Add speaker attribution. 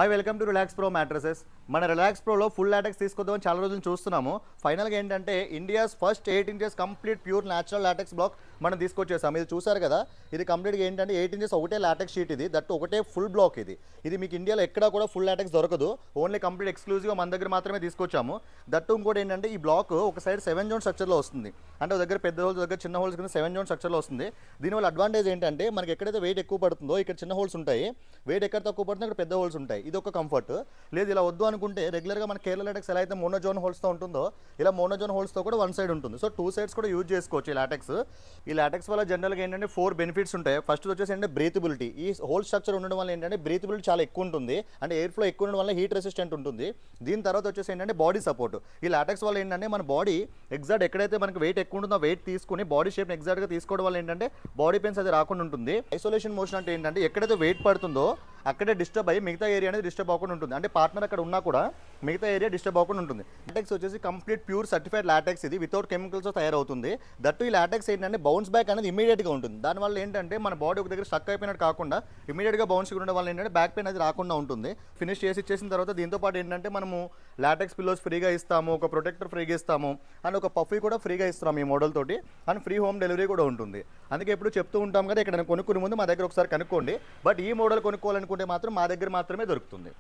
Speaker 1: Hi welcome to relax pro mattresses. మన relax ప్రోలో full latex తీసుకొద్దామని చాలా రోజులు చూస్తున్నాము. ఫైనల్గా ఏంటంటే India's first 8 inches complete pure natural latex block మనం తీసుకొచ్చేసాం. ఇది చూసారు కదా, ఇది కంప్లీట్గా ఏంటంటే 8 ఇంచెస్ ఒకటే లాటెక్స్ షీట్, ఇది దట్టు ఒకటే ఫుల్ బ్లాక్. ఇది మీకు ఇండియాలో ఎక్కడా కూడా ఫుల్ లాటెక్స్ దొరకదు, ఓన్లీ కంప్లీట్ ఎక్స్క్లూజివ్గా మన దగ్గర మాత్రమే తీసుకొచ్చాము. దట్టు ఇంకోటి ఏంటంటే ఈ బ్లాక్ ఒక సైడ్ 7 జోన్ స్ట్రక్చర్లో వస్తుంది, అంటే ఒక దగ్గర పెద్ద హోల్స్ దగ్గర చిన్న హోల్స్ కింద 7 జోన్ స్ట్రక్చర్లో వస్తుంది. దీనివల్ల అడ్వాంటేజ్ ఏంటంటే మనకి ఎక్కడైతే వెయిట్ ఎక్కువ పడుతుందో ఇక్కడ చిన్న హోల్స్ ఉంటాయి, వెయిట్ ఎక్కడ తక్కువ పడుతుందో అక్కడ పెద్ద హోల్స్ ఉంటాయి. ఇది ఒక కంఫర్ట్. లేదు ఇలా వద్దు అనుకుంటే రెగ్యులర్గా మన కేరళ లాటెక్స్ ఎలా అయితే మోనోజోన్ హోల్స్తో ఉంటుందో ఇలా మోనోజోన్ హోల్స్తో కూడా వన్ సైడ్ ఉంటుంది. సో 2 సైడ్స్ కూడా యూజ్ చేసుకోవచ్చు ఈ లాటెక్స్. ఈ లాటెక్స్ వల్ల జనరల్గా ఏంటంటే 4 బెనిఫిట్స్ ఉంటాయి. ఫస్ట్ వచ్చేసి ఏంటంటే బ్రీతబిలిటీ. ఈ హోల్ స్ట్రక్చర్ ఉండడం వల్ల ఏంటంటే బ్రీతబిలిటీ చాలా ఎక్కువ ఉంటుంది, అంటే ఎయిర్ ఫ్లో ఎక్కువ ఉండడం వల్ల హీట్ రెసిస్టెంట్ ఉంటుంది. దీని తర్వాత వచ్చేసి ఏంటంటే బాడీ సపోర్ట్. ఈ లాటెక్స్ వల్ల ఏంటంటే మన బాడీ ఎగ్జాక్ట్ ఎక్కడైతే మనకి వెయిట్ ఎక్కువ ఉంటుందో వెయిట్ తీసుకుని బాడీ షేప్ ఎగ్జాక్ట్గా తీసుకోవడం వల్ల ఏంటంటే బాడీ పెయిన్స్ అది రాకుండా ఉంటుంది. ఐసోలేషన్ మోషన్ అంటే ఏంటంటే ఎక్కడైతే వెయిట్ పడుతుందో అక్కడే డిస్టర్బ్ అయ్యి మిగతా ఏరియా అనేది డిస్టర్బ్ అవ్వకుండా ఉంటుంది, అంటే పార్ట్నర్ అక్కడ ఉన్నా కూడా మిగతా ఏరియా డిస్టర్బ్ అవ్వకుండా ఉంటుంది. లాటెక్స్ వచ్చేసి కంప్లీట్ ప్యూర్ సర్టిఫైడ్ లాటెక్స్, ఇది వితౌట్ కెమికల్స్తో తయారవుతుంది. దట్టు ఈ లాటెక్స్ ఏంటంటే బౌన్స్ బ్యాక్ అనేది ఇమీడియట్గా ఉంటుంది. దానివల్ల ఏంటంటే మన బాడీ ఒక దగ్గర స్టక్ అయిపోయినట్టు కాకుండా ఇమీడియట్గా బౌన్స్ ఉండడం వల్ల ఏంటంటే బ్యాక్ పెయిన్ అది రాకుండా ఉంటుంది. ఫినిష్ చేసి ఇచ్చేసిన తర్వాత దీంతో పాటు ఏంటంటే మనము లాటెక్స్ పిల్లోస్ ఫ్రీగా ఇస్తాము, ఒక ప్రొటెక్టర్ ఫ్రీగా ఇస్తాము, అండ్ ఒక పఫీ కూడా ఫ్రీగా ఇస్తాము ఈ మోడల్ తోటి, అండ్ ఫ్రీ హోమ్ డెలివరీ కూడా ఉంటుంది. అందుకే ఎప్పుడు చెప్తూ ఉంటాం కదా, ఇక్కడ కొనుక్కునే ముందు మా దగ్గర ఒకసారి కనుక్కోండి. బట్ ఈ మోడల్ కొనుక్కోవాలనుకుంటే మాత్రం మా దగ్గర మాత్రమే దొరుకుతుంది.